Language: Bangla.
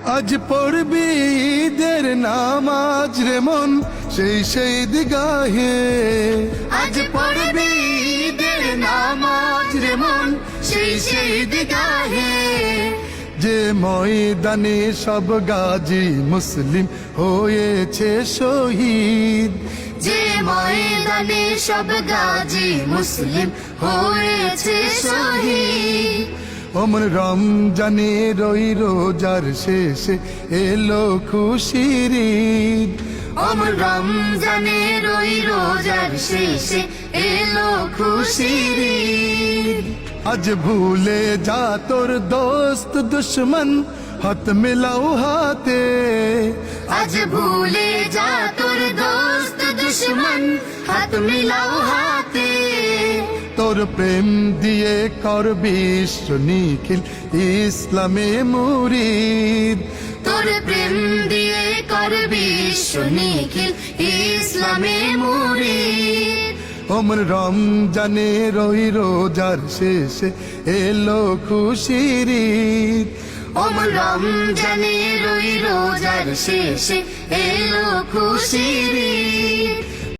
আজ পড়বি ঈদের নামাজ রে মন সেই দিগাহে, আজ পড়বি ঈদের নামাজ রে মন সেই দিগাহে। যে ময়দানে সব গাজী মুসলিম হয়েছে শহীদ, যে ময়দানে সব গাজী মুসলিম হয়েছে শহীদ। ওমর রমজানের ওই রোজার শেষে এলো খুশির ঈদ, ওমর রমজানের ওই রোজার শেষে এলো খুশির ঈদ। আজ ভুলে যা তোর দোস্ত দুশ্মন হাত মিলাও হাতে, আজ ভুলে যা তোর দোস্ত দুশ্মন হাত মিলাও হাতে। তোর প্রেম দিয়ে কর বিশ্ব নিখিল ইসলামে মুরিদ, তোর প্রেম দিয়ে কর বিশ্ব নিখিল ইসলামে মুরিদ। ওমর রমজানের ওই রোজার শেষে এলো খুশির ঈদ, ওমর রমজানের ওই রোজার শেষে এলো খুশির ঈদ।